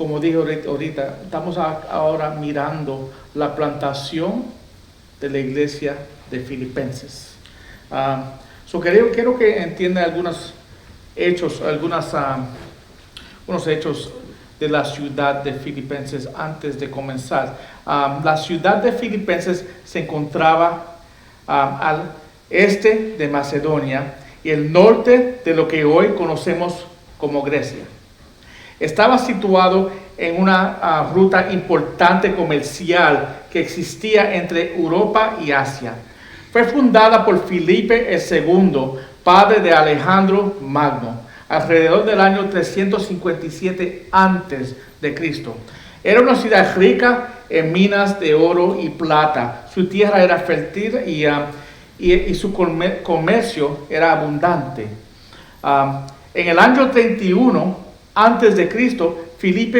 como dije ahorita, estamos ahora mirando la plantación de la iglesia de Filipenses. Quiero que entiendan algunos hechos, unos hechos de la ciudad de Filipenses antes de comenzar. La ciudad de Filipenses se encontraba al este de Macedonia y el norte de lo que hoy conocemos como Grecia. Estaba situado en una ruta importante comercial que existía entre Europa y Asia. Fue fundada por Filipe II, padre de Alejandro Magno, alrededor del año 357 antes de Cristo. Era una ciudad rica en minas de oro y plata. Su tierra era fértil y su comercio era abundante. En el año 31 antes de Cristo, Filipo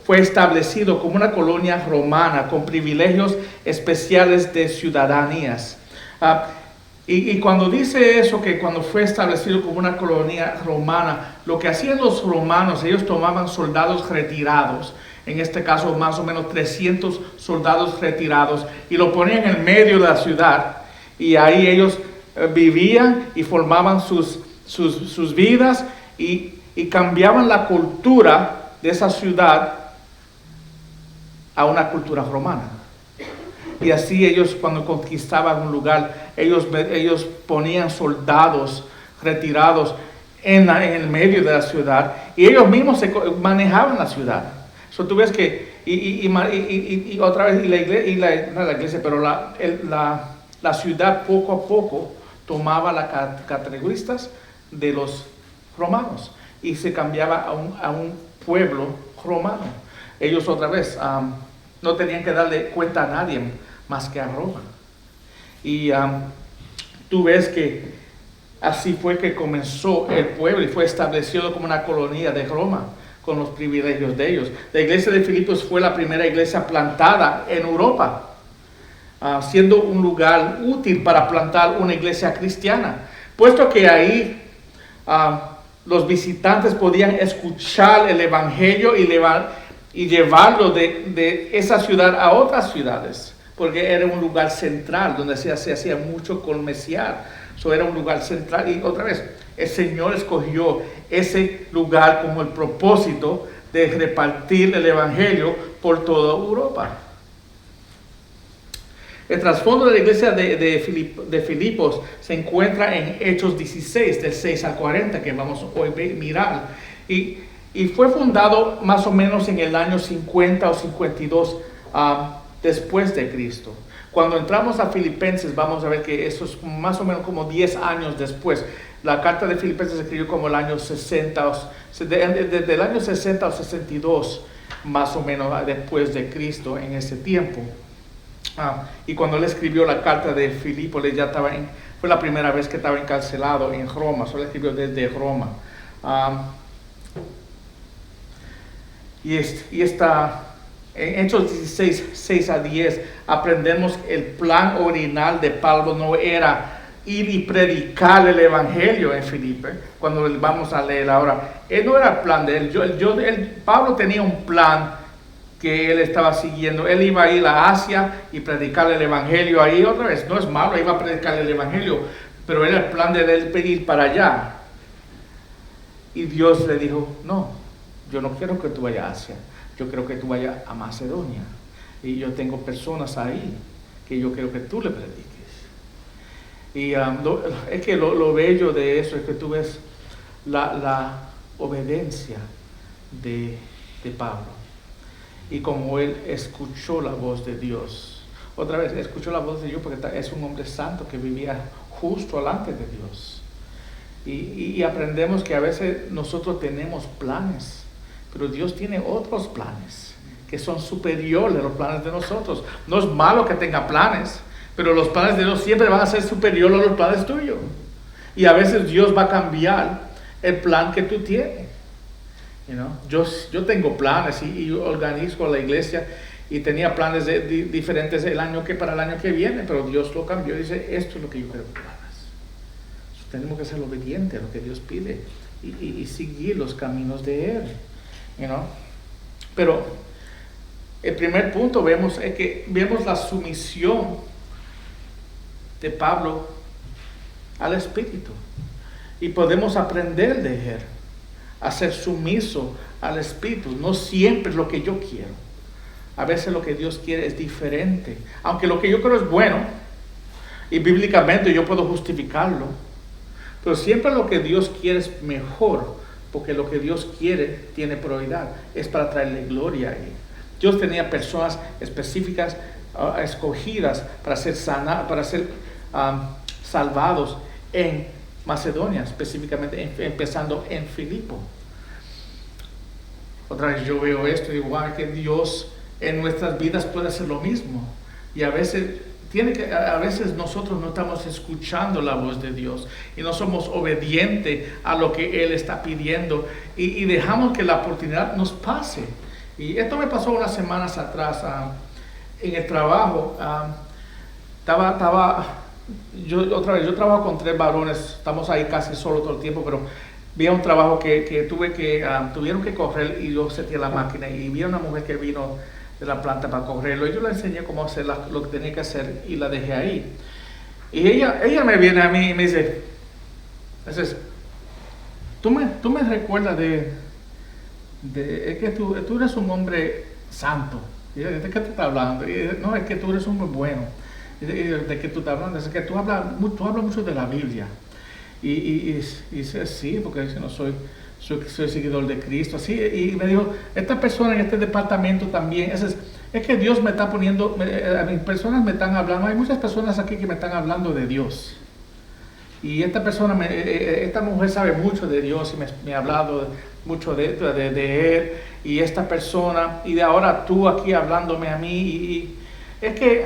fue establecido como una colonia romana con privilegios especiales de ciudadanías. Y cuando dice eso, que cuando fue establecido como una colonia romana, lo que hacían los romanos, ellos tomaban soldados retirados, en este caso más o menos 300 soldados retirados, y lo ponían en el medio de la ciudad, y ahí ellos vivían y formaban sus vidas, y cambiaban la cultura de esa ciudad a una cultura romana. Y así ellos, cuando conquistaban un lugar, ellos ponían soldados retirados en el medio de la ciudad, y ellos mismos manejaban la ciudad. Tú ves que, otra vez, no la iglesia, pero la ciudad poco a poco tomaba las categorías de los romanos y se cambiaba a un pueblo romano. Ellos otra vez no tenían que darle cuenta a nadie más que a Roma. Y tú ves que así fue que comenzó el pueblo y fue establecido como una colonia de Roma con los privilegios de ellos. La iglesia de Filipos fue la primera iglesia plantada en Europa, siendo un lugar útil para plantar una iglesia cristiana, puesto que ahí los visitantes podían escuchar el evangelio y llevarlo de esa ciudad a otras ciudades, porque era un lugar central donde se hacía mucho comercial. Eso era un lugar central, y otra vez el Señor escogió ese lugar como el propósito de repartir el evangelio por toda Europa. El trasfondo de la iglesia de Filipos se encuentra en Hechos 16, del 6 al 40, que vamos hoy a mirar. Y fue fundado más o menos en el año 50 o 52 después de Cristo. Cuando entramos a Filipenses, vamos a ver que eso es más o menos como 10 años después. La carta de Filipenses se escribió como el año 60, desde el año 60 o 62, más o menos después de Cristo, en ese tiempo. Y cuando él escribió la carta de Filipo, fue la primera vez que estaba encarcelado en Roma. Solo escribió desde Roma. En Hechos 16, 6 a 10, aprendemos el plan original de Pablo no era ir y predicar el evangelio en Filipe. Cuando vamos a leer ahora, él no era el plan de él. Pablo tenía un plan que él estaba siguiendo. Él iba a ir a Asia y predicar el evangelio ahí otra vez. No es malo, iba a predicar el evangelio, pero era el plan de él ir para allá. Y Dios le dijo, no, yo no quiero que tú vayas a Asia, yo quiero que tú vayas a Macedonia. Y yo tengo personas ahí que yo quiero que tú le prediques. Y es que lo bello de eso es que tú ves la obediencia de Pablo. Y como él escuchó la voz de Dios. Otra vez, escuchó la voz de Dios porque es un hombre santo que vivía justo delante de Dios. Y aprendemos que a veces nosotros tenemos planes, pero Dios tiene otros planes que son superiores a los planes de nosotros. No es malo que tenga planes, pero los planes de Dios siempre van a ser superiores a los planes tuyos. Y a veces Dios va a cambiar el plan que tú tienes. Yo tengo planes y organizo la iglesia y tenía planes diferentes para el año que viene, pero Dios lo cambió y dice, esto es lo que yo quiero que hagas. Tenemos que ser obedientes a lo que Dios pide y seguir los caminos de Él. you know. Pero el primer punto vemos es que vemos la sumisión de Pablo al Espíritu. Y podemos aprender de él a ser sumiso al Espíritu. No siempre es lo que yo quiero. A veces lo que Dios quiere es diferente. Aunque lo que yo creo es bueno, y bíblicamente yo puedo justificarlo, pero siempre lo que Dios quiere es mejor, porque lo que Dios quiere tiene prioridad. Es para traerle gloria a Él. Dios tenía personas específicas, escogidas para ser salvados en Macedonia, específicamente empezando en Filipo. Otra vez yo veo esto y digo, wow, que Dios en nuestras vidas puede hacer lo mismo. Y a veces nosotros no estamos escuchando la voz de Dios y no somos obedientes a lo que Él está pidiendo y dejamos que la oportunidad nos pase. Y esto me pasó unas semanas atrás en el trabajo. Yo trabajo con 3 varones, estamos ahí casi solo todo el tiempo, pero vi un trabajo que tuvieron que correr y yo seteé la máquina y vi a una mujer que vino de la planta para correrlo y yo le enseñé cómo hacer lo que tenía que hacer y la dejé ahí. Y ella me viene a mí y me dice, tú me recuerdas es que tú eres un hombre santo. Y yo, ¿de qué tú estás hablando? Y, no, es que tú eres un hombre bueno. ¿De qué tú estás hablando? Es que tú hablas mucho de la Biblia. Y dice, sí, porque yo no soy seguidor de Cristo. Así, y me dijo, esta persona en este departamento también, es que Dios me está poniendo, a mis personas me están hablando, hay muchas personas aquí que me están hablando de Dios. Y esta mujer sabe mucho de Dios y me ha hablado mucho de Él. Y esta persona, y de ahora tú aquí hablándome a mí. Y es que,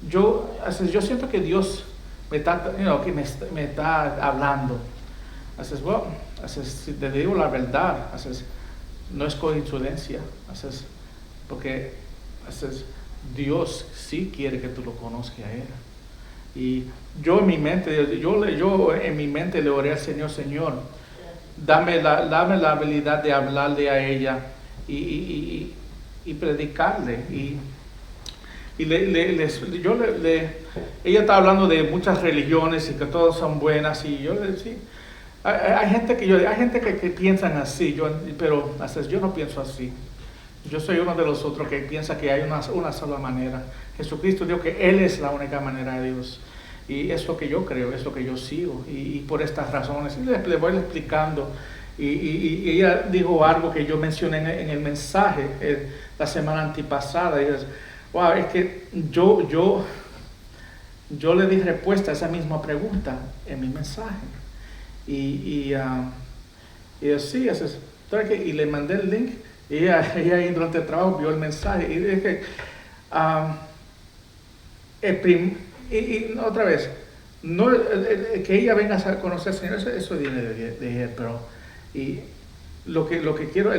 yo siento que Dios me está hablando. Si te digo la verdad, no es coincidencia. Porque Dios sí quiere que tú lo conozcas a Él. Y yo en mi mente le oré al Señor, Señor, dame la habilidad de hablarle a ella y predicarle. Ella está hablando de muchas religiones y que todas son buenas y yo le decía, hay gente que piensan así, pero yo no pienso así. Yo soy uno de los otros que piensa que hay una sola manera. Jesucristo dijo que Él es la única manera de Dios. Y es lo que yo creo, es lo que yo sigo. Y por estas razones, y le voy explicando. Y ella dijo algo que yo mencioné en el mensaje la semana antipasada. Y es, wow, es que yo le di respuesta a esa misma pregunta en mi mensaje. Y le mandé el link. Y ella ahí durante el trabajo vio el mensaje. Y dije, otra vez, no, que ella venga a conocer al Señor, eso viene de Él, pero el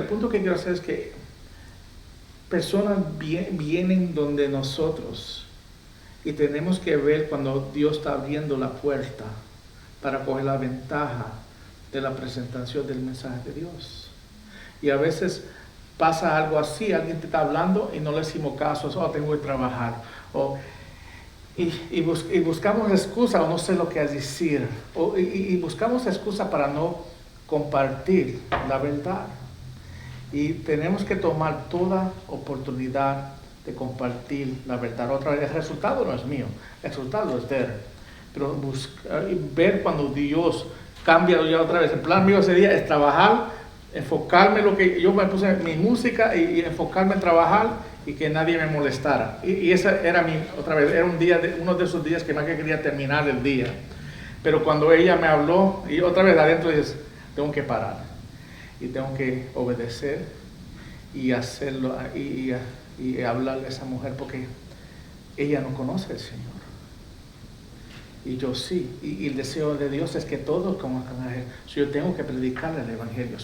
punto que quiero hacer es que personas vienen donde nosotros y tenemos que ver cuando Dios está abriendo la puerta para coger la ventaja de la presentación del mensaje de Dios. Y a veces pasa algo así, alguien te está hablando y no le decimos caso, tengo que trabajar, y buscamos excusa o no sé lo que decir, y buscamos excusa para no compartir la verdad. Y tenemos que tomar toda oportunidad de compartir la verdad. Otra vez, el resultado no es mío, el resultado es de Él. Pero ver cuando Dios cambia, ya otra vez, el plan mío ese día es trabajar, enfocarme en lo que yo me puse en mi música y enfocarme en trabajar y que nadie me molestara. Y esa era era uno de esos días que más que quería terminar el día. Pero cuando ella me habló, y otra vez adentro dices, tengo que parar. Y tengo que obedecer y hacerlo y hablarle a esa mujer porque ella no conoce al Señor. Y yo sí. Y el deseo de Dios es que todos conozcan a Él. Yo tengo que predicarle el Evangelio.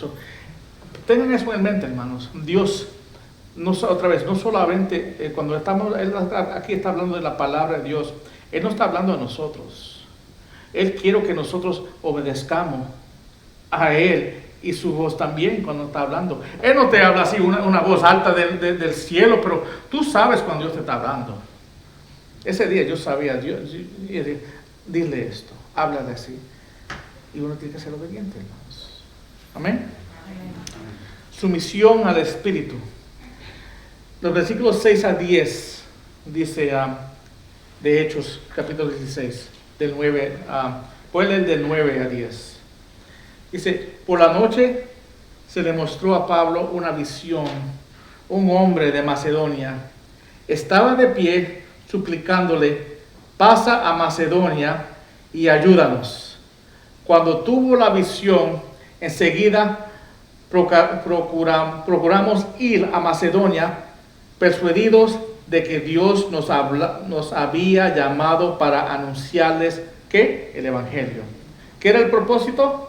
Tengan eso en mente, hermanos. Dios, no solamente cuando Él aquí está hablando de la palabra de Dios, Él no está hablando de nosotros. Él quiere que nosotros obedezcamos a Él y su voz también cuando está hablando. Él no te habla así, una voz alta del cielo, pero tú sabes cuando Dios te está hablando. Ese día yo sabía, dile esto, háblale así. Y uno tiene que ser obediente, hermanos. Amén. Sumisión al Espíritu. Los versículos 6 a 10 dice de Hechos, capítulo 16, del 9 voy a leer del 9 a 10. Dice, por la noche se le mostró a Pablo una visión. Un hombre de Macedonia estaba de pie suplicándole, pasa a Macedonia y ayúdanos. Cuando tuvo la visión, enseguida procuramos ir a Macedonia, persuadidos de que Dios nos había llamado para anunciarles, ¿qué? El Evangelio. ¿Qué era el propósito?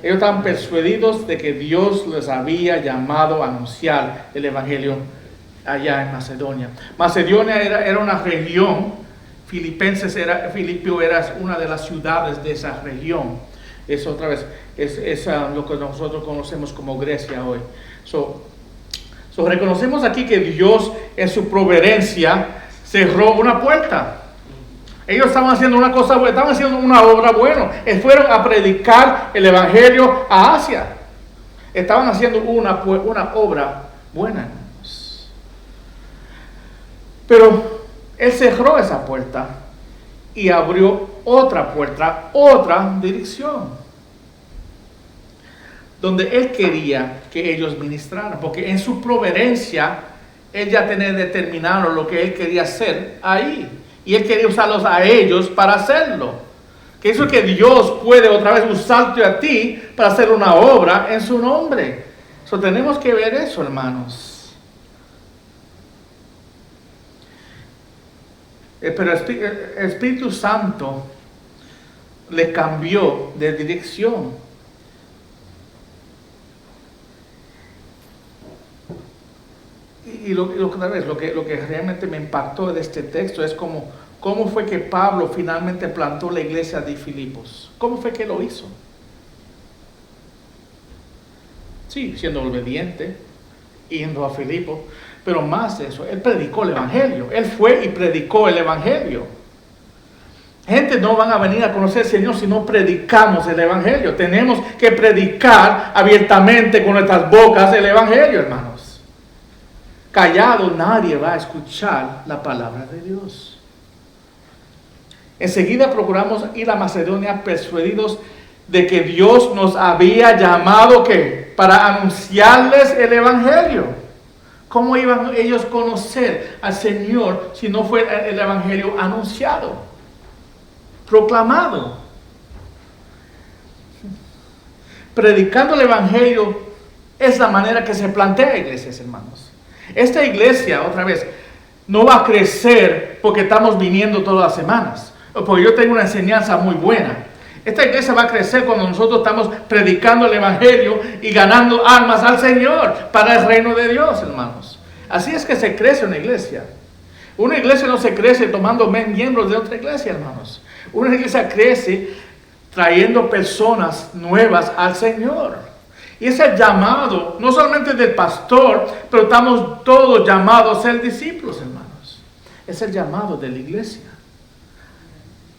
Ellos estaban persuadidos de que Dios les había llamado a anunciar el Evangelio allá en Macedonia. Macedonia era una región, Filipio era una de las ciudades de esa región. Es otra vez, es lo que nosotros conocemos como Grecia hoy. Reconocemos aquí que Dios en su providencia cerró una puerta. Ellos estaban haciendo una cosa buena, estaban haciendo una obra buena. Fueron a predicar el Evangelio a Asia. Estaban haciendo una obra buena. Pero Él cerró esa puerta y abrió otra puerta, otra dirección, donde Él quería que ellos ministraran, porque en su providencia Él ya tenía determinado lo que Él quería hacer ahí. Y Él quería usarlos a ellos para hacerlo. Que eso es que Dios puede otra vez usarte a ti para hacer una obra en su nombre. Tenemos que ver eso, hermanos. Pero el Espíritu Santo le cambió de dirección. Y lo que realmente me impactó de este texto es cómo fue que Pablo finalmente plantó la iglesia de Filipos. ¿Cómo fue que lo hizo? Sí, siendo obediente, yendo a Filipos, pero más de eso, él predicó el Evangelio. Él fue y predicó el Evangelio. Gente no van a venir a conocer al Señor si no predicamos el Evangelio. Tenemos que predicar abiertamente con nuestras bocas el Evangelio, hermanos. Callado nadie va a escuchar la palabra de Dios. Enseguida procuramos ir a Macedonia persuadidos de que Dios nos había llamado ¿qué? Para anunciarles el Evangelio. ¿Cómo iban ellos a conocer al Señor si no fue el Evangelio anunciado, proclamado? Predicando el Evangelio es la manera que se plantea, iglesias, hermanos. Esta iglesia, otra vez, no va a crecer porque estamos viniendo todas las semanas, o porque yo tengo una enseñanza muy buena. Esta iglesia va a crecer cuando nosotros estamos predicando el Evangelio y ganando almas al Señor para el reino de Dios, hermanos. Así es que se crece una iglesia. Una iglesia no se crece tomando miembros de otra iglesia, hermanos. Una iglesia crece trayendo personas nuevas al Señor. Y ese llamado, no solamente del pastor, pero estamos todos llamados a ser discípulos, hermanos. Es el llamado de la iglesia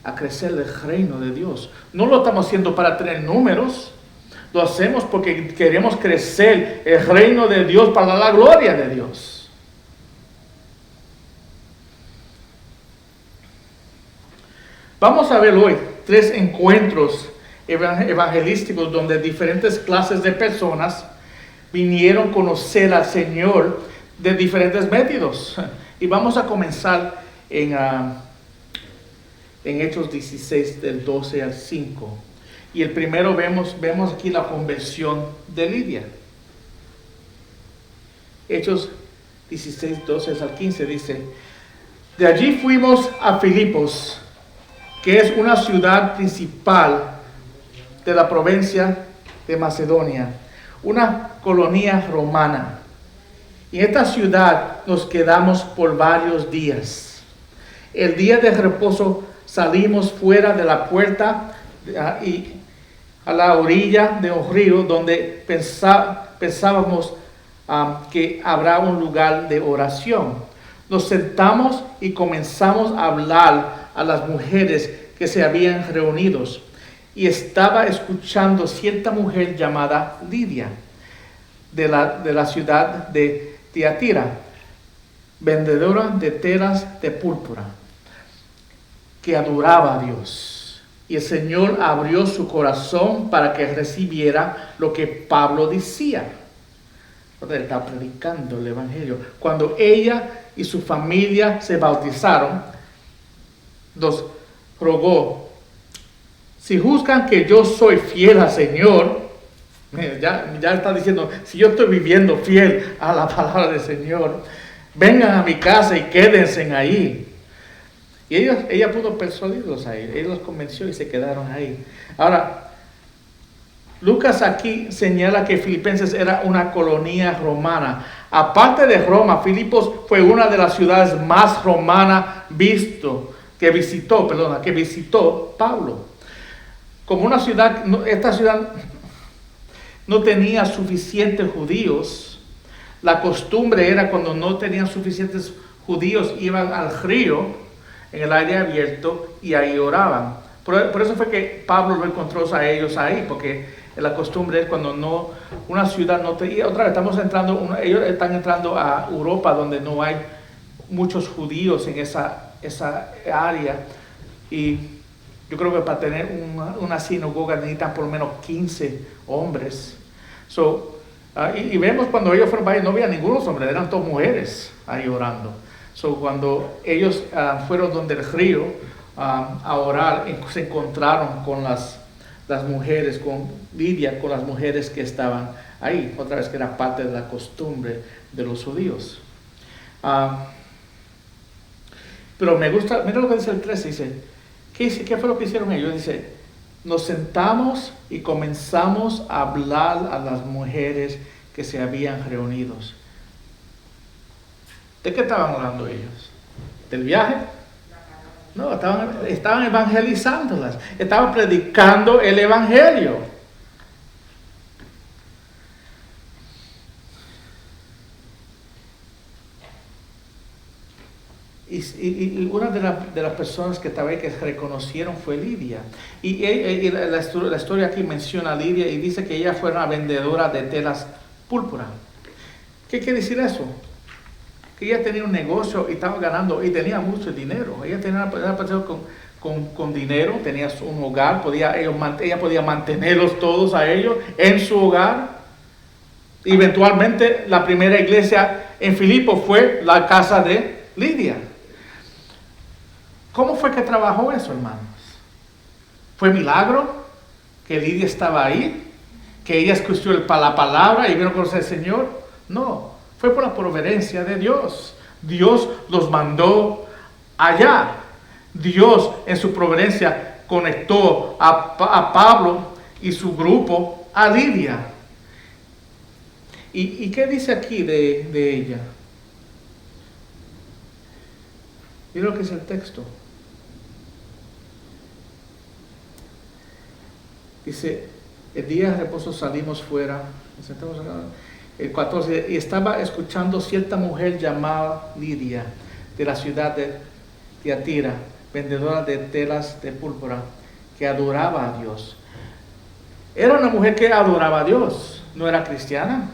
a crecer el reino de Dios. No lo estamos haciendo para tener números, lo hacemos porque queremos crecer el reino de Dios para la gloria de Dios. Vamos a ver hoy 3 encuentros evangelísticos donde diferentes clases de personas vinieron a conocer al Señor de diferentes métodos. Y vamos a comenzar en Hechos 16 del 12 al 5. Y el primero vemos aquí la conversión de Lidia. Hechos 16, 12 al 15 dice: de allí fuimos a Filipos, que es una ciudad principal de la provincia de Macedonia, una colonia romana. Y en esta ciudad nos quedamos por varios días. El día de reposo salimos fuera de la puerta y a la orilla de un río donde pensábamos que habrá un lugar de oración. Nos sentamos y comenzamos a hablar a las mujeres que se habían reunido. Y estaba escuchando cierta mujer llamada Lidia, de la ciudad de Tiatira, vendedora de telas de púrpura, que adoraba a Dios. Y el Señor abrió su corazón para que recibiera lo que Pablo decía. Él está predicando el Evangelio. Cuando ella y su familia se bautizaron, los rogó: si juzgan que yo soy fiel al Señor, ya está diciendo, si yo estoy viviendo fiel a la palabra del Señor, vengan a mi casa y quédense ahí. Y ella pudo persuadirlos a ellos. Ella los convenció y se quedaron ahí. Ahora, Lucas aquí señala que Filipenses era una colonia romana. Aparte de Roma, Filipos fue una de las ciudades más romanas que visitó Pablo. Como una ciudad, esta ciudad no tenía suficientes judíos. La costumbre era, cuando no tenían suficientes judíos, iban al río en el aire abierto y ahí oraban. Por eso fue que Pablo lo encontró a ellos ahí, porque la costumbre es cuando una ciudad no te... Y otra vez ellos están entrando a Europa, donde no hay muchos judíos en esa área. Y yo creo que para tener una sinagoga necesitan por lo menos 15 hombres. Y vemos cuando ellos fueron para allá, no había ninguno hombres, eran todas mujeres ahí orando. Cuando ellos fueron donde el río a orar, se encontraron con las mujeres, con Lidia, con las mujeres que estaban ahí, otra vez que era parte de la costumbre de los judíos. Pero me gusta, mira lo que dice el 13, dice, ¿qué fue lo que hicieron ellos? Dice, nos sentamos y comenzamos a hablar a las mujeres que se habían reunido. ¿De qué estaban hablando ellos? ¿Del viaje? No, estaban evangelizándolas, estaban predicando el Evangelio. Y una de las personas que estaba ahí que reconocieron fue Lidia. Y la historia aquí menciona a Lidia y dice que ella fue una vendedora de telas púrpura. ¿Qué quiere decir eso? Que ella tenía un negocio y estaba ganando y tenía mucho dinero. Ella tenía una persona con dinero, tenía un hogar, ella podía mantenerlos todos a ellos en su hogar. Eventualmente la primera iglesia en Filipos fue la casa de Lidia. ¿Cómo fue que trabajó eso, hermanos? ¿Fue milagro que Lidia estaba ahí? ¿Que ella escuchó la palabra y vino a conocer al Señor? No. Fue por la providencia de Dios. Dios los mandó allá. Dios en su providencia conectó a Pablo y su grupo a Lidia. ¿Y qué dice aquí de ella? Mira lo que es el texto. Dice, el día de reposo salimos fuera, nos sentamos acá. El 14, y estaba escuchando cierta mujer llamada Lidia, de la ciudad de Tiatira, vendedora de telas de púrpura, que adoraba a Dios. Era una mujer que adoraba a Dios, no era cristiana.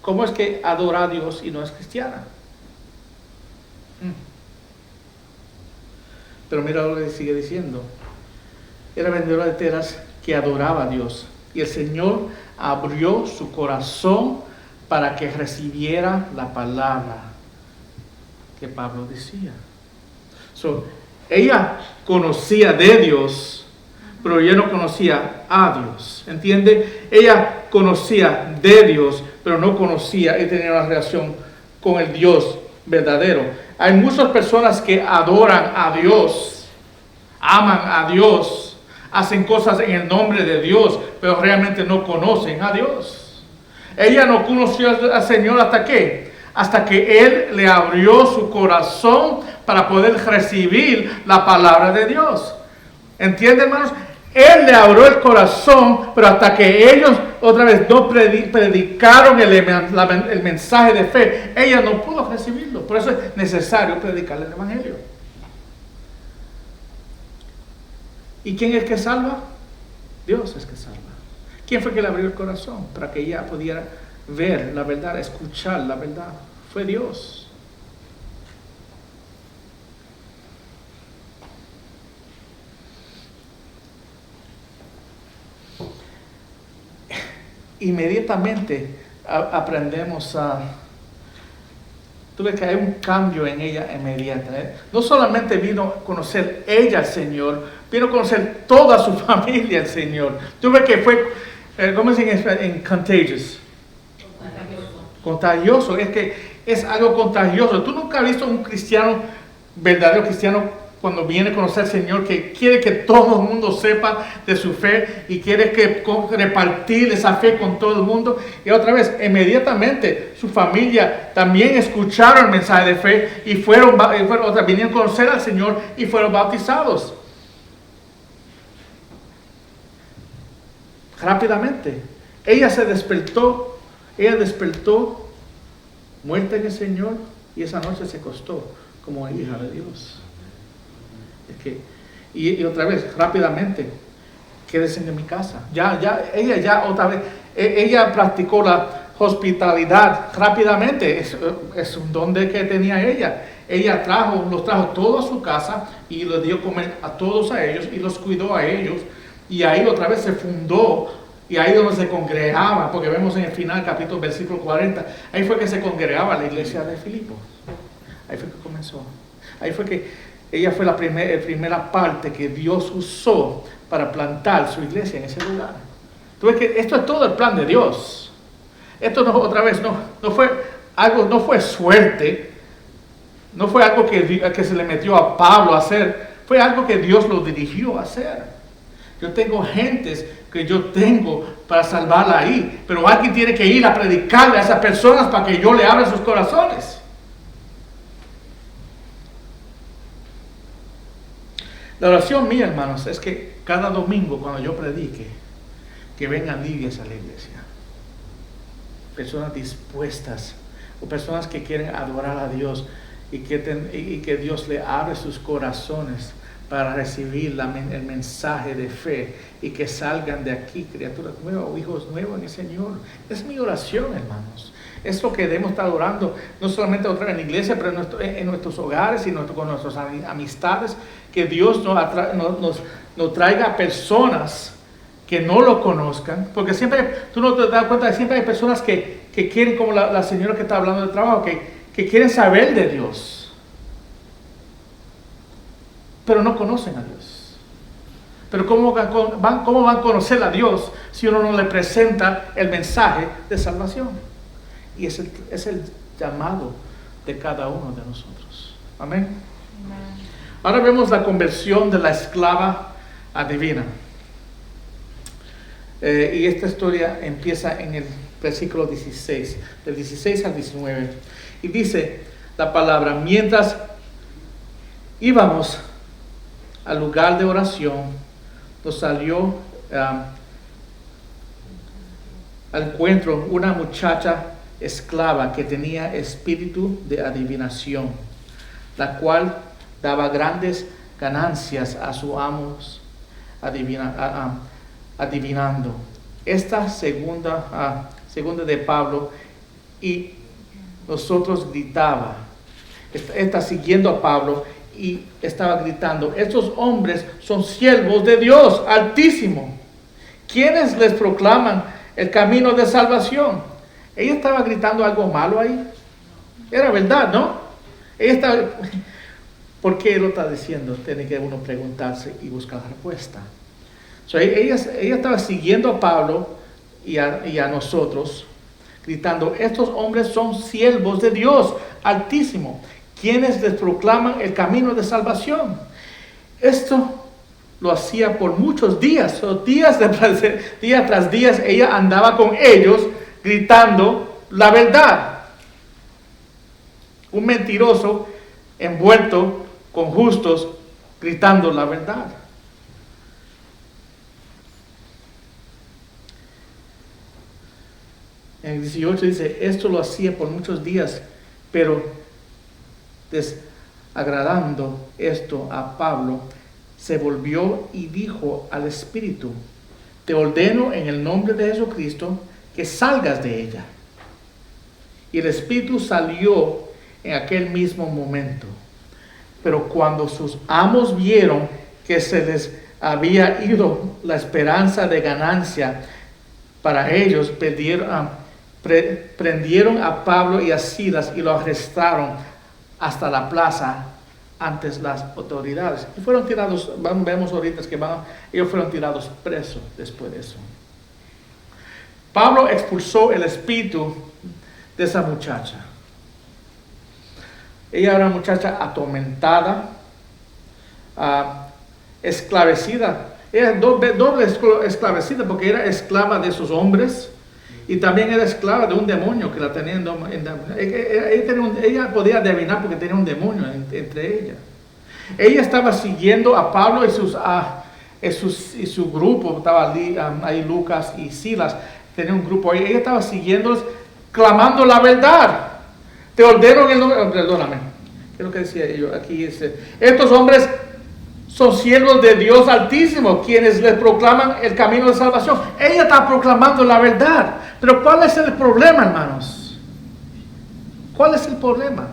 ¿Cómo es que adora a Dios y no es cristiana? Pero mira lo que sigue diciendo. Era vendedora de telas que adoraba a Dios. Y el Señor abrió su corazón para que recibiera la palabra que Pablo decía. Ella conocía de Dios, pero ella no conocía a Dios. ¿Entiende? Ella conocía de Dios, pero no conocía y tenía una relación con el Dios verdadero. Hay muchas personas que adoran a Dios, aman a Dios, hacen cosas en el nombre de Dios, pero realmente no conocen a Dios. Ella no conoció al Señor ¿hasta qué? Hasta que Él le abrió su corazón para poder recibir la palabra de Dios. ¿Entienden, hermanos? Él le abrió el corazón, pero hasta que ellos otra vez no predicaron el mensaje de fe, ella no pudo recibirlo. Por eso es necesario predicarle el evangelio. ¿Y quién es que salva? Dios es que salva. ¿Quién fue que le abrió el corazón para que ella pudiera ver la verdad, escuchar la verdad? Fue Dios. Inmediatamente aprendemos tuve que hay un cambio en ella inmediata. No solamente vino a conocer ella al Señor, vino a conocer toda su familia al Señor. Tuve que fue, ¿cómo se dice en contagious? Contagioso. Es que es algo contagioso. Tú nunca has visto un cristiano, verdadero cristiano, cuando viene a conocer al Señor, que quiere que todo el mundo sepa de su fe y quiere que repartir esa fe con todo el mundo. Y otra vez, inmediatamente su familia también escucharon el mensaje de fe y vinieron a conocer al Señor y fueron bautizados. Rápidamente. Ella despertó muerta en el Señor y esa noche se acostó como hija de Dios. Y otra vez, rápidamente, quédese en mi casa. Ella otra vez, ella practicó la hospitalidad rápidamente. Es un don que tenía ella. Ella los trajo todos a su casa y los dio comer a todos a ellos y los cuidó a ellos. Y ahí otra vez se fundó. Y ahí donde se congregaba, porque vemos en el final, capítulo, versículo 40, ahí fue que se congregaba la iglesia de Filipo. Ahí fue que comenzó. Ahí fue que ella fue la primera parte que Dios usó para plantar su iglesia en ese lugar. Tú ves que esto es todo el plan de Dios. Esto no fue suerte, no fue algo que se le metió a Pablo a hacer, fue algo que Dios lo dirigió a hacer. Yo tengo gentes que yo tengo para salvarla ahí, pero alguien tiene que ir a predicarle a esas personas para que yo le abra sus corazones. La oración mía, hermanos, es que cada domingo cuando yo predique, que vengan libias a la iglesia. Personas dispuestas, o personas que quieren adorar a Dios y que Dios le abre sus corazones para recibir el mensaje de fe y que salgan de aquí criaturas nuevas o hijos nuevos en el Señor. Es mi oración, hermanos. Es lo que debemos estar orando, no solamente en la iglesia, pero en nuestros hogares y con nuestras amistades, que Dios nos traiga personas que no lo conozcan, porque siempre, tú no te das cuenta, siempre hay personas que quieren, como la señora que está hablando de trabajo, que quieren saber de Dios, pero no conocen a Dios. Pero ¿cómo van a conocer a Dios si uno no le presenta el mensaje de salvación? Y es el llamado de cada uno de nosotros. Amén. Ahora vemos la conversión de la esclava a divina. Y esta historia empieza en el versículo 16, del 16 al 19. Y dice la palabra: mientras íbamos al lugar de oración, nos salió al encuentro una muchacha esclava que tenía espíritu de adivinación, la cual daba grandes ganancias a sus amos adivinando. Esta segunda de Pablo, y nosotros gritaba, está siguiendo a Pablo y estaba gritando: estos hombres son siervos de Dios Altísimo, quienes les proclaman el camino de salvación. Ella estaba gritando algo malo ahí. Era verdad, ¿no? Ella estaba... ¿Por qué lo está diciendo? Tiene que uno preguntarse y buscar la respuesta. Ella estaba siguiendo a Pablo y a nosotros, gritando: estos hombres son siervos de Dios Altísimo, quienes les proclaman el camino de salvación. Esto lo hacía por muchos días, día tras día ella andaba con ellos gritando la verdad. Un mentiroso envuelto con justos gritando la verdad. En el 18 dice, esto lo hacía por muchos días, pero desagradando esto a Pablo, se volvió y dijo al Espíritu, te ordeno en el nombre de Jesucristo que salgas de ella. Y el Espíritu salió en aquel mismo momento. Pero cuando sus amos vieron que se les había ido la esperanza de ganancia para ellos, prendieron a Pablo y a Silas y lo arrestaron hasta la plaza ante las autoridades. Y fueron tirados, vemos ahorita que ellos fueron tirados presos después de eso. Pablo expulsó el espíritu de esa muchacha. Ella era una muchacha atormentada, esclavecida. Era doble esclavecida porque era esclava de esos hombres y también era esclava de un demonio que la tenía ella podía adivinar porque tenía un demonio entre ella. Ella estaba siguiendo a Pablo y su grupo, estaba ahí Lucas y Silas, tenía un grupo ahí. Ella estaba siguiéndolos, clamando la verdad. Te ordeno en el nombre, perdóname, ¿qué es lo que decía yo? Aquí dice, estos hombres son siervos de Dios Altísimo, quienes les proclaman el camino de salvación. Ella está proclamando la verdad. Pero ¿cuál es el problema, hermanos? ¿Cuál es el problema?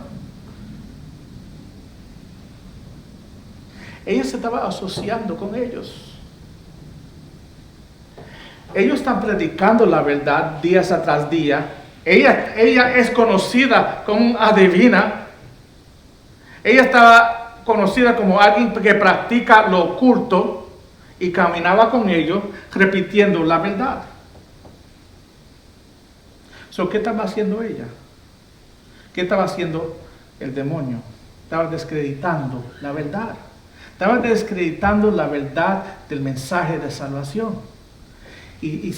Ella se estaba asociando con ellos. Ellos están predicando la verdad día tras día. Ella es conocida como adivina. Ella estaba conocida como alguien que practica lo oculto y caminaba con ellos repitiendo la verdad. ¿Qué estaba haciendo ella? ¿Qué estaba haciendo el demonio? Estaba desacreditando la verdad. Estaba desacreditando la verdad del mensaje de salvación. Y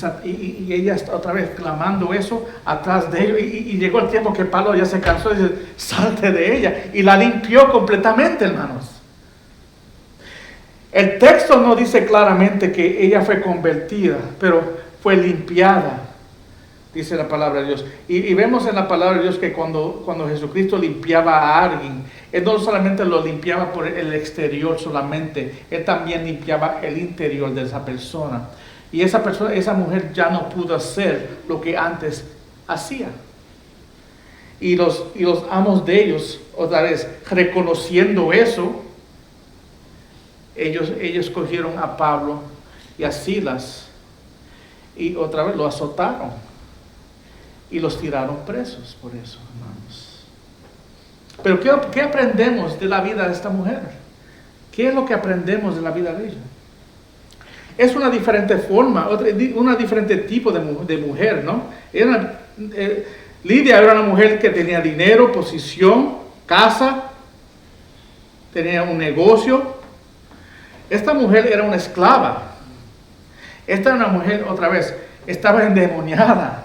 ella está otra vez clamando eso atrás de ellos. Y llegó el tiempo que Pablo ya se cansó y dice, salte de ella. Y la limpió completamente, hermanos. El texto no dice claramente que ella fue convertida, pero fue limpiada, dice la palabra de Dios. Y vemos en la palabra de Dios que cuando Jesucristo limpiaba a alguien, Él no solamente lo limpiaba por el exterior solamente, Él también limpiaba el interior de esa persona. Y esa mujer ya no pudo hacer lo que antes hacía. Y los amos de ellos, otra vez, reconociendo eso, ellos cogieron a Pablo y a Silas y otra vez lo azotaron y los tiraron presos por eso, hermanos. Pero ¿qué aprendemos de la vida de esta mujer? ¿Qué es lo que aprendemos de la vida de ella? Es una diferente forma, una diferente tipo de mujer, ¿no? Lidia era una mujer que tenía dinero, posición, casa, tenía un negocio. Esta mujer era una esclava. Esta era una mujer, otra vez, estaba endemoniada.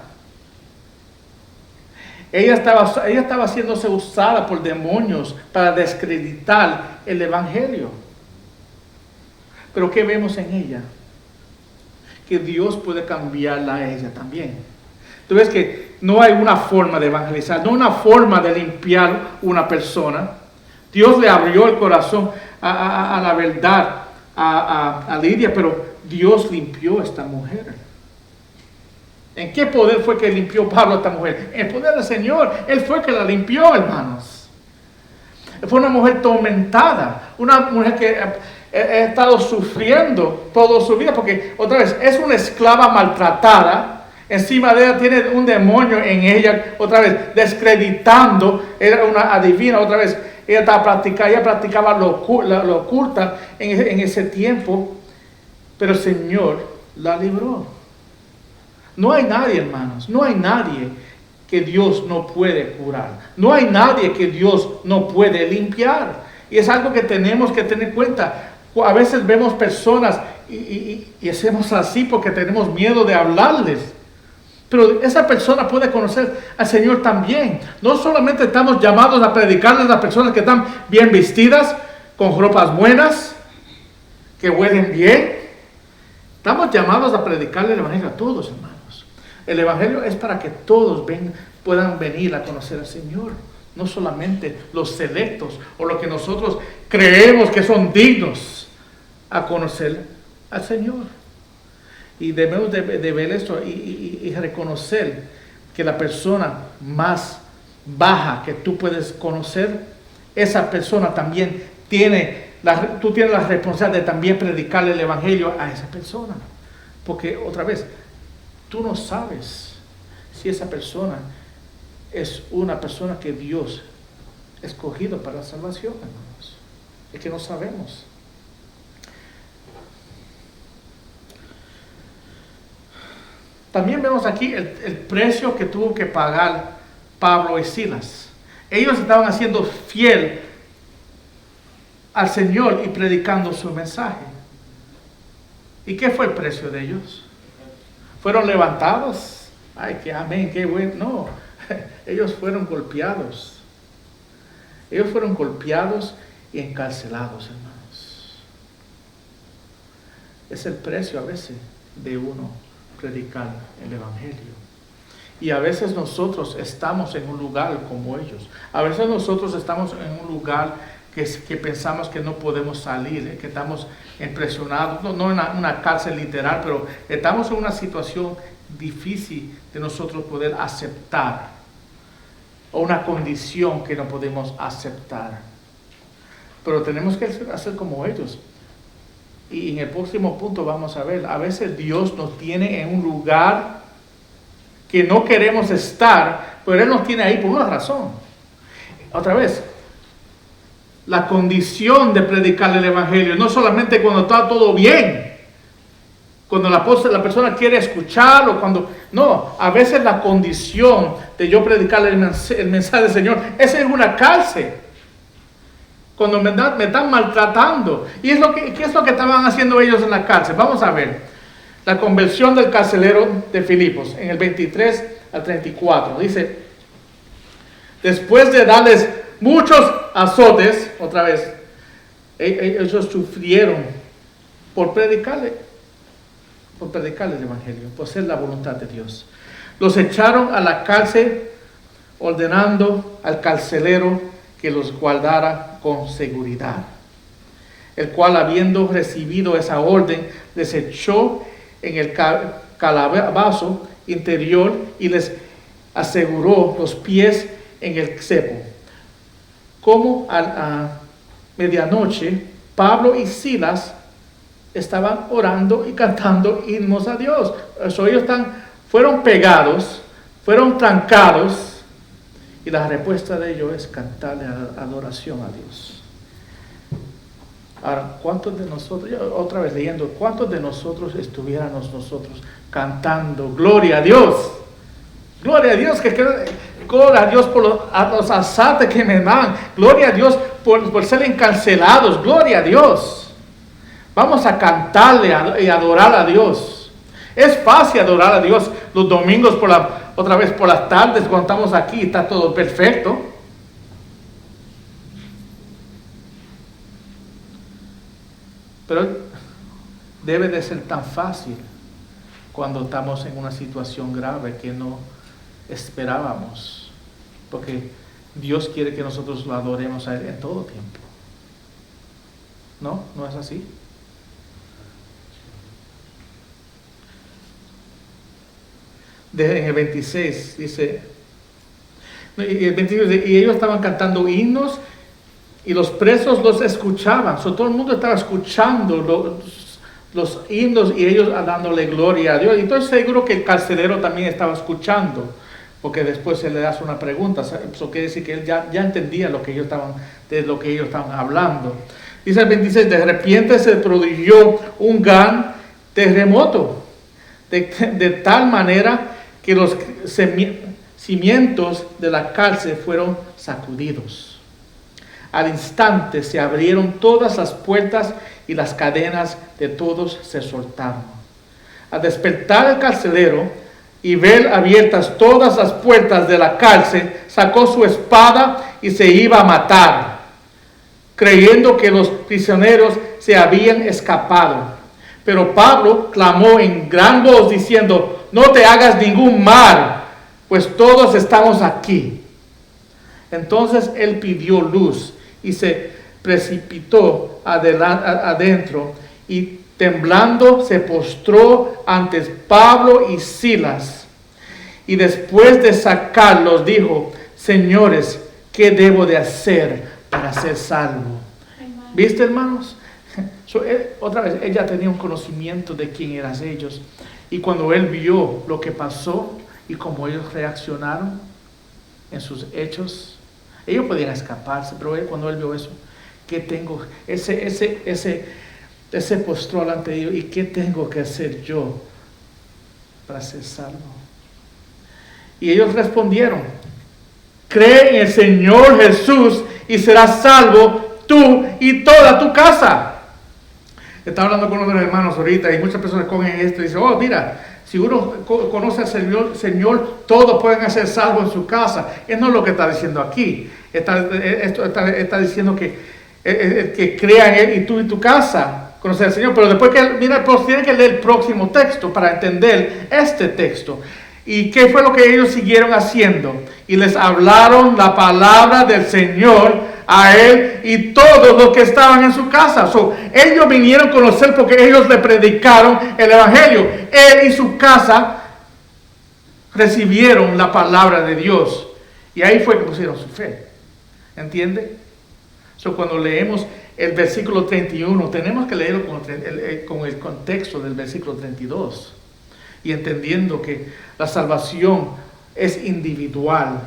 Ella estaba haciéndose usada por demonios para desacreditar el evangelio. Pero ¿qué vemos en ella? Que Dios puede cambiarla a ella también. Tú ves que no hay una forma de evangelizar, no una forma de limpiar una persona. Dios le abrió el corazón a la verdad a Lidia, pero Dios limpió a esta mujer. ¿En qué poder fue que limpió Pablo a esta mujer? El poder del Señor. Él fue que la limpió, hermanos. Fue una mujer tormentada, una mujer que ha estado sufriendo toda su vida, porque otra vez es una esclava maltratada. Encima de ella tiene un demonio en ella, otra vez descreditando. Era una adivina, otra vez ella practicaba lo oculta en ese tiempo, pero el Señor la libró. No hay nadie, hermanos, no hay nadie que Dios no puede curar. No hay nadie que Dios no puede limpiar. Y es algo que tenemos que tener en cuenta. A veces vemos personas y hacemos así porque tenemos miedo de hablarles. Pero esa persona puede conocer al Señor también. No solamente estamos llamados a predicarles a las personas que están bien vestidas, con ropas buenas, que huelen bien. Estamos llamados a predicarle el evangelio a todos, hermanos. El Evangelio es para que todos puedan venir a conocer al Señor. No solamente los selectos o los que nosotros creemos que son dignos a conocer al Señor. Y debemos de ver esto y reconocer que la persona más baja que tú puedes conocer, esa persona también tú tienes la responsabilidad de también predicarle el Evangelio a esa persona. Porque otra vez, tú no sabes si esa persona es una persona que Dios ha escogido para la salvación, hermanos. Es que no sabemos. También vemos aquí el precio que tuvo que pagar Pablo y Silas. Ellos estaban haciendo fiel al Señor y predicando su mensaje. ¿Y qué fue el precio de ellos? ¿Fueron levantados? Ay, que amén, qué bueno. No, ellos fueron golpeados. Ellos fueron golpeados y encarcelados, hermanos. Es el precio a veces de uno predicar el Evangelio. Y a veces nosotros estamos en un lugar como ellos. A veces nosotros estamos en un lugar que pensamos que no podemos salir, que estamos impresionados, no en una cárcel literal, pero estamos en una situación difícil de nosotros poder aceptar, o una condición que no podemos aceptar. Pero tenemos que hacer como ellos. Y en el próximo punto vamos a ver, a veces Dios nos tiene en un lugar que no queremos estar, pero Él nos tiene ahí por una razón. Otra vez, la condición de predicar el Evangelio, no solamente cuando está todo bien, cuando la persona quiere escuchar, o cuando, no, a veces la condición de yo predicar el mensaje del Señor es en una cárcel. Cuando me están maltratando. ¿Y qué es lo que estaban haciendo ellos en la cárcel? Vamos a ver. La conversión del carcelero de Filipos, en el 23 al 34. Dice, después de darles muchos azotes, otra vez, ellos sufrieron por predicarles el Evangelio, por ser la voluntad de Dios. Los echaron a la cárcel, ordenando al carcelero que los guardara con seguridad, el cual, habiendo recibido esa orden, les echó en el calabozo interior y les aseguró los pies en el cepo. Como a medianoche, Pablo y Silas estaban orando y cantando himnos a Dios. Ellos fueron pegados, fueron trancados, y la respuesta de ellos es cantarle adoración a Dios. Ahora, ¿cuántos de nosotros, otra vez leyendo, cuántos de nosotros estuviéramos nosotros cantando gloria a Dios? Gloria a Dios, gloria a Dios por los asaltos que me dan. Gloria a Dios por ser encarcelados. Gloria a Dios. Vamos a cantarle y adorar a Dios. Es fácil adorar a Dios los domingos otra vez por las tardes cuando estamos aquí, está todo perfecto. Pero debe de ser tan fácil cuando estamos en una situación grave que no esperábamos, porque Dios quiere que nosotros lo adoremos a Él en todo tiempo. ¿No? ¿No es así? En el 26 dice, y el 26 dice, y ellos estaban cantando himnos y los presos los escuchaban. Todo el mundo estaba escuchando los himnos y ellos dándole gloria a Dios. Y entonces seguro que el carcelero también estaba escuchando, porque después se le hace una pregunta. Eso quiere decir que él ya entendía de lo que ellos estaban hablando. Dice el 26, de repente se prodigió un gran terremoto, de tal manera que los cimientos de la cárcel fueron sacudidos. Al instante se abrieron todas las puertas y las cadenas de todos se soltaron. Al despertar el carcelero y ver abiertas todas las puertas de la cárcel, sacó su espada y se iba a matar, creyendo que los prisioneros se habían escapado. Pero Pablo clamó en gran voz diciendo, no te hagas ningún mal, pues todos estamos aquí. Entonces él pidió luz y se precipitó adentro y temblando se postró ante Pablo y Silas. Y después de sacarlos dijo: señores, ¿qué debo de hacer para ser salvo? ¿Viste, hermanos? Otra vez, ella tenía un conocimiento de quién eran ellos. Y cuando él vio lo que pasó y cómo ellos reaccionaron en sus hechos, ellos podían escaparse, pero cuando él vio eso, ¿qué tengo? Ese postró delante de ellos. ¿Y qué tengo que hacer yo para ser salvo? Y ellos respondieron: cree en el Señor Jesús y serás salvo tú y toda tu casa. Estaba hablando con uno de los hermanos ahorita y muchas personas cogen esto y dicen: oh, mira, si uno conoce al Señor, todos pueden ser salvos en su casa. Eso no es lo que está diciendo aquí. Está diciendo que crea en Él y tú y tu casa conocer al Señor. Pero después pues tiene que leer el próximo texto para entender este texto. ¿Y qué fue lo que ellos siguieron haciendo? Y les hablaron la palabra del Señor a él y todos los que estaban en su casa. Ellos vinieron a conocer porque ellos le predicaron el evangelio. Él y su casa recibieron la palabra de Dios. Y ahí fue que pusieron su fe. ¿Entiende? Cuando leemos el versículo 31, tenemos que leerlo con el contexto del versículo 32. Y entendiendo que la salvación es individual,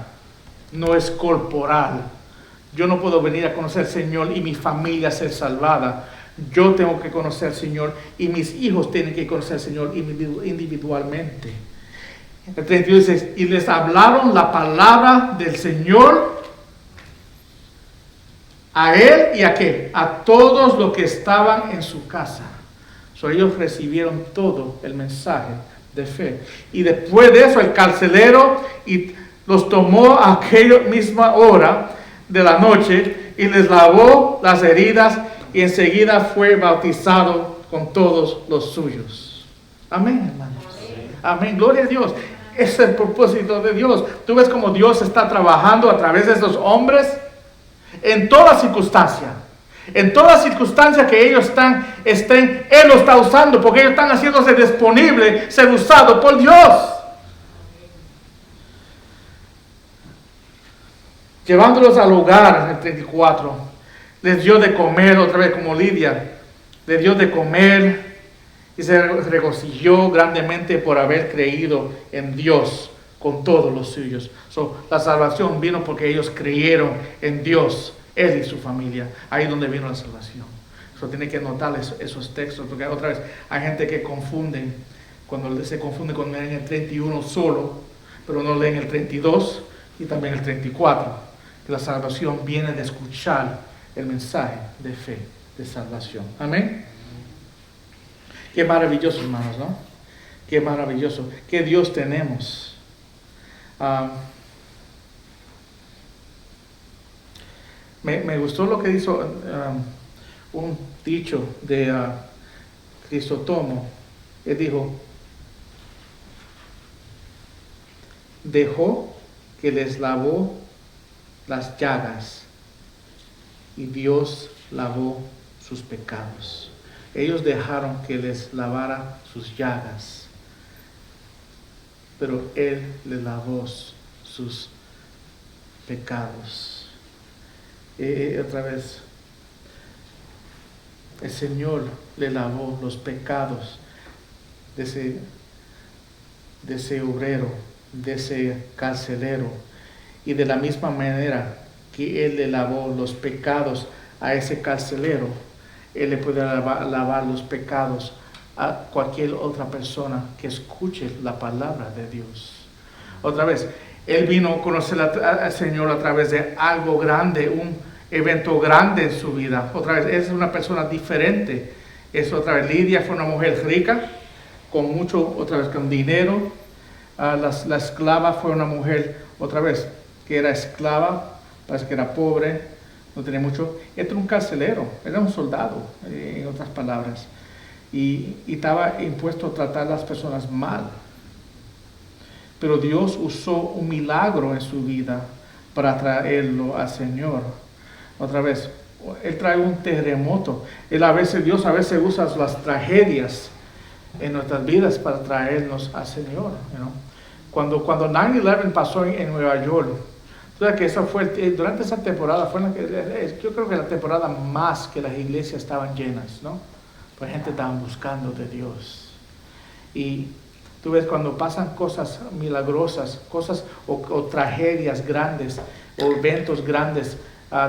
no es corporal. Yo no puedo venir a conocer al Señor y mi familia ser salvada. Yo tengo que conocer al Señor y mis hijos tienen que conocer al Señor individualmente. El 32 dice: y les hablaron la palabra del Señor a él y a ¿qué? A todos los que estaban en su casa. Ellos recibieron todo el mensaje de fe. Y después de eso el carcelero los tomó a aquella misma hora de la noche y les lavó las heridas y enseguida fue bautizado con todos los suyos. Amén, hermanos. Amén. Gloria a Dios. Ese es el propósito de Dios. Tú ves cómo Dios está trabajando a través de estos hombres en toda circunstancia. En toda circunstancia que ellos estén, Él lo está usando porque ellos están haciéndose disponible, ser usado por Dios. Llevándolos al hogar, en el 34, les dio de comer, otra vez como Lidia, les dio de comer y se regocijó grandemente por haber creído en Dios con todos los suyos. La salvación vino porque ellos creyeron en Dios, Él y su familia. Ahí es donde vino la salvación. Tiene que notar esos textos, porque otra vez hay gente que confunde, cuando se confunde cuando leen el 31 solo, pero no leen el 32 y también el 34. La salvación viene de escuchar el mensaje de fe, de salvación. Amén. Qué maravilloso, hermanos, ¿no? Qué maravilloso. Qué Dios tenemos. Me gustó lo que hizo un dicho de Crisóstomo. Él dijo: dejó que les lavó las llagas y Dios lavó sus pecados. Ellos dejaron que les lavara sus llagas, pero Él les lavó sus pecados. Otra vez, el Señor le lavó los pecados de ese obrero, de ese carcelero. Y de la misma manera que Él le lavó los pecados a ese carcelero, Él le puede lavar los pecados a cualquier otra persona que escuche la palabra de Dios. Otra vez, Él vino a conocer al Señor a través de algo grande, un evento grande en su vida. Otra vez, es una persona diferente. Otra vez, Lidia fue una mujer rica, con mucho, otra vez, con dinero. La esclava fue una mujer, otra vez, que era esclava, parece que era pobre, no tenía mucho. Este era un carcelero, era un soldado, en otras palabras. Y estaba impuesto a tratar a las personas mal. pero Dios usó un milagro en su vida para traerlo al Señor. Otra vez, Él trae un terremoto. Dios a veces usa las tragedias en nuestras vidas para traernos al Señor. Cuando 9/11 pasó en Nueva York, que eso fue durante esa temporada, yo creo que la temporada más que las iglesias estaban llenas, ¿no? Pues gente estaba buscando de Dios. Y tú ves cuando pasan cosas milagrosas, cosas o tragedias grandes, o eventos grandes,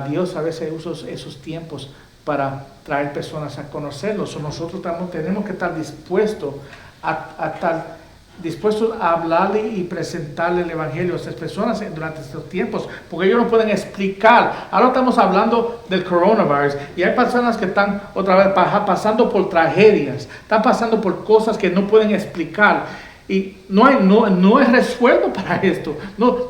Dios a veces usa esos tiempos para traer personas a conocerlos. O nosotros tenemos que estar dispuestos a hablarle y presentarle el Evangelio a esas personas durante estos tiempos, porque ellos no pueden explicar. Ahora estamos hablando del coronavirus y hay personas que están otra vez pasando por tragedias, están pasando por cosas que no pueden explicar. Y no es resuelto para esto.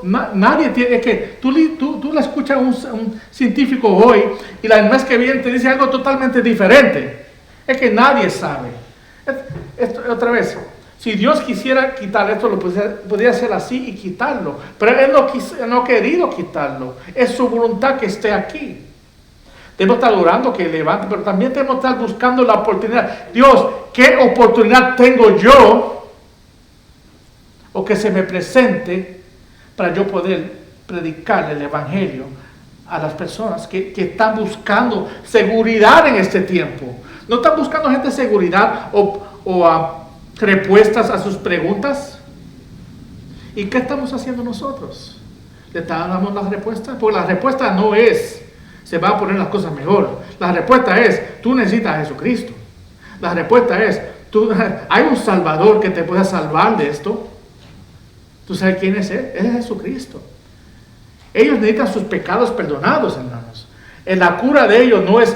Nadie tiene, es que tú le escuchas a un científico hoy y el mes que viene te dice algo totalmente diferente. Es que nadie sabe. Otra vez, si Dios quisiera quitar esto, lo podría hacer así y quitarlo. Pero Él no ha querido quitarlo. Es su voluntad que esté aquí. Debemos estar orando que levante, pero también debemos estar buscando la oportunidad. Dios, ¿qué oportunidad tengo yo o que se me presente para yo poder predicar el Evangelio a las personas que están buscando seguridad en este tiempo? No están buscando gente seguridad o respuestas a sus preguntas. ¿Y qué estamos haciendo nosotros? ¿Le damos la respuesta? Porque la respuesta no es se van a poner las cosas mejor. La respuesta es tú necesitas a Jesucristo. La respuesta es hay un Salvador que te pueda salvar de esto. ¿Tú sabes quién es Él? Él es Jesucristo. Ellos necesitan sus pecados perdonados, hermanos. La cura de ellos no es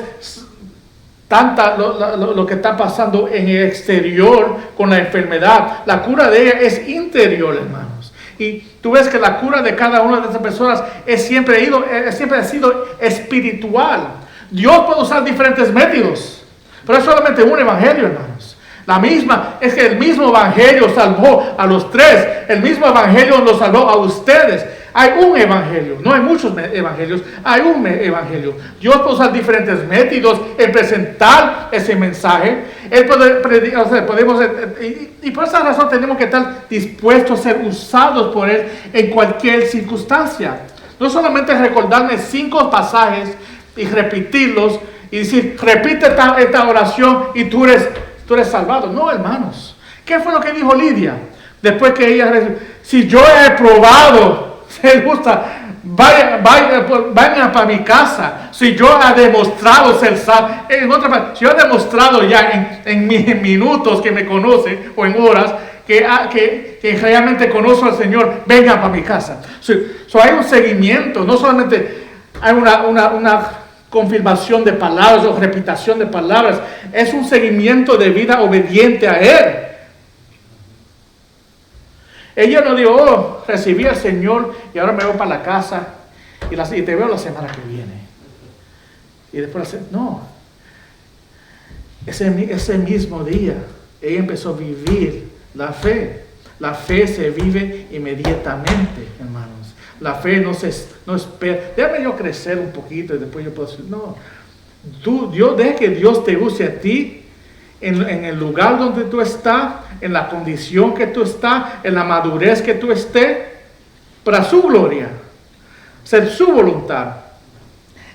tanta lo que está pasando en el exterior con la enfermedad. La cura de ella es interior, hermanos. Y tú ves que la cura de cada una de estas personas siempre ha sido espiritual. Dios puede usar diferentes métodos, pero es solamente un evangelio, hermanos. Es que el mismo evangelio salvó a los tres. El mismo evangelio los salvó a ustedes. Hay un evangelio, no hay muchos evangelios, hay un evangelio. Dios puede usar diferentes métodos en presentar ese mensaje. Él y por esa razón tenemos que estar dispuestos a ser usados por Él en cualquier circunstancia. No solamente recordarme 5 pasajes y repetirlos y decir, repite esta oración y tú eres salvado. No, hermanos. ¿Qué fue lo que dijo Lidia? Después que ella, si yo he probado, se gusta, vayan para mi casa. Si yo he demostrado ser salvo, si yo he demostrado ya en minutos que me conoce o en horas que realmente conozco al Señor, vengan para mi casa. Hay un seguimiento, no solamente hay una confirmación de palabras o repetición de palabras, es un seguimiento de vida obediente a Él. Ella no dijo, recibí al Señor y ahora me voy para la casa y te veo la semana que viene. Y después, no. Ese mismo día, ella empezó a vivir la fe. La fe se vive inmediatamente, hermanos. La fe no espera. Déjame yo crecer un poquito y después yo puedo decir, no. Deja que Dios te use a ti en el lugar donde tú estás, en la condición que tú estás, en la madurez que tú estés, para su gloria, ser su voluntad.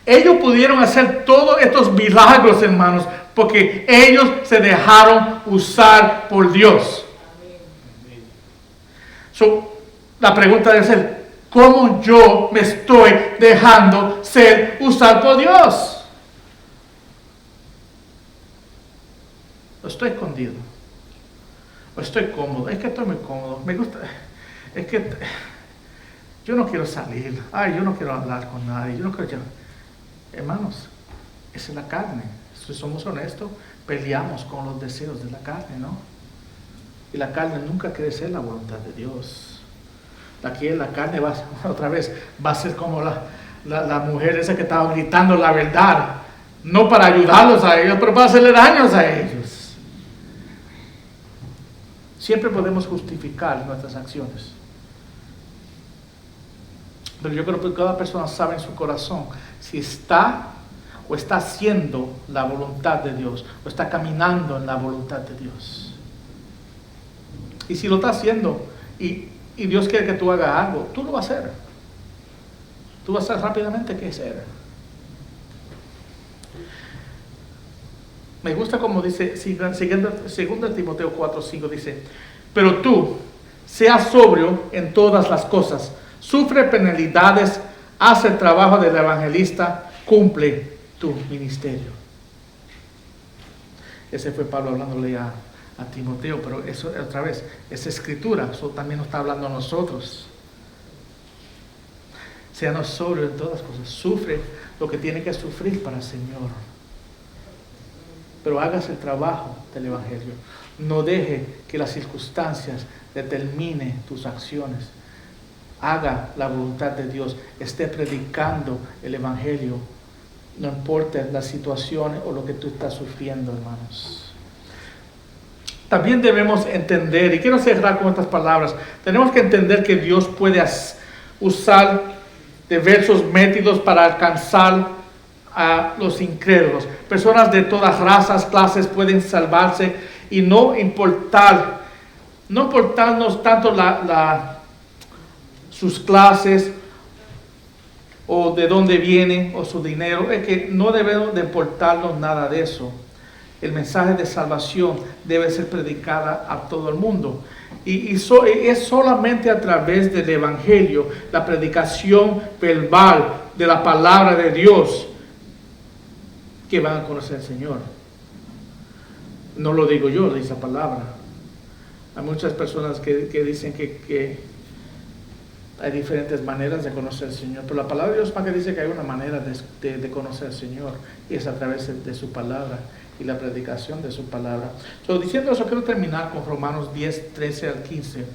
Ellos pudieron hacer todos estos milagros, hermanos, porque ellos se dejaron usar por Dios. La pregunta debe ser, ¿cómo yo me estoy dejando ser usado por Dios? ¿O estoy escondido? ¿O estoy cómodo? Es que estoy muy cómodo. Me gusta. Es que yo no quiero salir. Yo no quiero hablar con nadie. Yo no quiero. Hermanos, esa es la carne. Si somos honestos, peleamos con los deseos de la carne, ¿no? Y la carne nunca quiere ser la voluntad de Dios. Aquí la carne va a ser como la mujer esa que estaba gritando la verdad. No para ayudarlos a ellos, pero para hacerle daños a ellos. Siempre podemos justificar nuestras acciones. Pero yo creo que cada persona sabe en su corazón si está o está haciendo la voluntad de Dios, o está caminando en la voluntad de Dios. Y si lo está haciendo y Dios quiere que tú hagas algo, tú lo vas a hacer. Tú vas a hacer rápidamente qué hacer. Me gusta como dice, 2 Timoteo 4:5 dice, pero tú, seas sobrio en todas las cosas, sufre penalidades, haz el trabajo del evangelista, cumple tu ministerio. Ese fue Pablo hablándole a Timoteo, pero eso otra vez, es escritura, eso también nos está hablando a nosotros. Seamos sobrios en todas las cosas, sufre lo que tiene que sufrir para el Señor. Pero hagas el trabajo del evangelio. No deje que las circunstancias determinen tus acciones. Haga la voluntad de Dios. Esté predicando el evangelio. No importa las situaciones o lo que tú estás sufriendo, hermanos. También debemos entender, y quiero cerrar con estas palabras, tenemos que entender que Dios puede usar diversos métodos para alcanzar a los incrédulos. Personas de todas razas, clases pueden salvarse y no importarnos tanto sus clases o de dónde vienen o su dinero. Es que no debemos de importarnos nada de eso. El mensaje de salvación debe ser predicada a todo el mundo. Y es solamente a través del evangelio, la predicación verbal de la palabra de Dios, que van a conocer al Señor. No lo digo yo, dice la palabra. Hay muchas personas que dicen que hay diferentes maneras de conocer al Señor, pero la palabra de Dios más que dice que hay una manera de conocer al Señor, y es a través de su palabra y la predicación de su palabra. Diciendo eso, quiero terminar con Romanos 10, 13 al 15.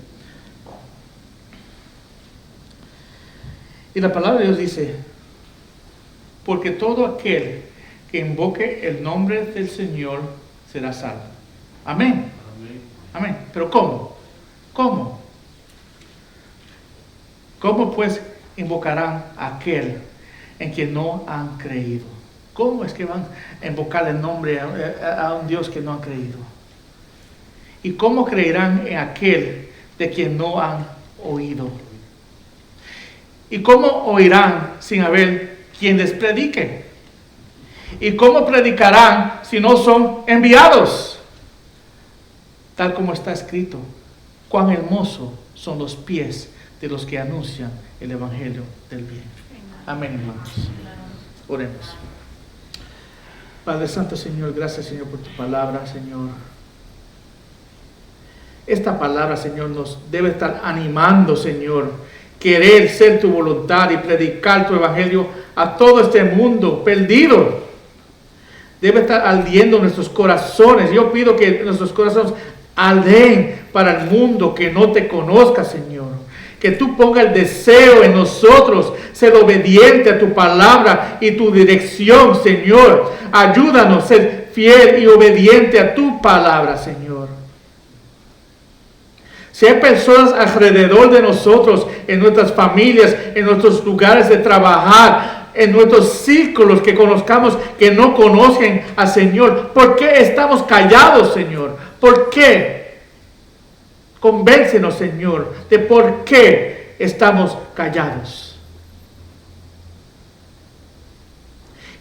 Y la palabra de Dios dice, porque todo aquel que invoque el nombre del Señor será salvo. Amén. Amén. Pero ¿cómo? ¿Cómo pues invocarán a aquel en quien no han creído? ¿Cómo es que van a invocar el nombre a un Dios que no han creído? ¿Y cómo creerán en aquel de quien no han oído? ¿Y cómo oirán sin haber quien les predique? ¿Y cómo predicarán si no son enviados? Tal como está escrito, cuán hermosos son los pies de los que anuncian el evangelio del bien. Amén, hermanos. Oremos. Padre Santo, Señor, gracias, Señor, por tu palabra, Señor. Esta palabra, Señor, nos debe estar animando, Señor, querer ser tu voluntad y predicar tu evangelio a todo este mundo perdido. Debe estar ardiendo nuestros corazones. Yo pido que nuestros corazones arden para el mundo que no te conozca, Señor. Que tú pongas el deseo en nosotros, ser obediente a tu palabra y tu dirección, Señor. Ayúdanos a ser fiel y obediente a tu palabra, Señor. Si hay personas alrededor de nosotros, en nuestras familias, en nuestros lugares de trabajar, en nuestros círculos que conozcamos, que no conocen al Señor, ¿por qué estamos callados, Señor? ¿Por qué? Convéncenos, Señor, de por qué estamos callados.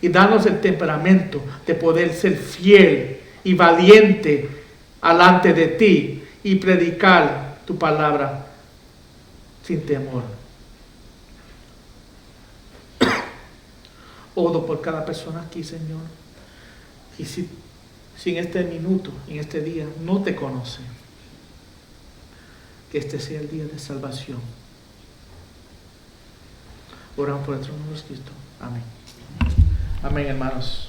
Y danos el temperamento de poder ser fiel y valiente delante de ti y predicar tu palabra sin temor. Oro por cada persona aquí, Señor. Y si en este minuto, en este día, no te conoce, que este sea el día de salvación. Oramos por el trono de Cristo. Amén. Amén, hermanos.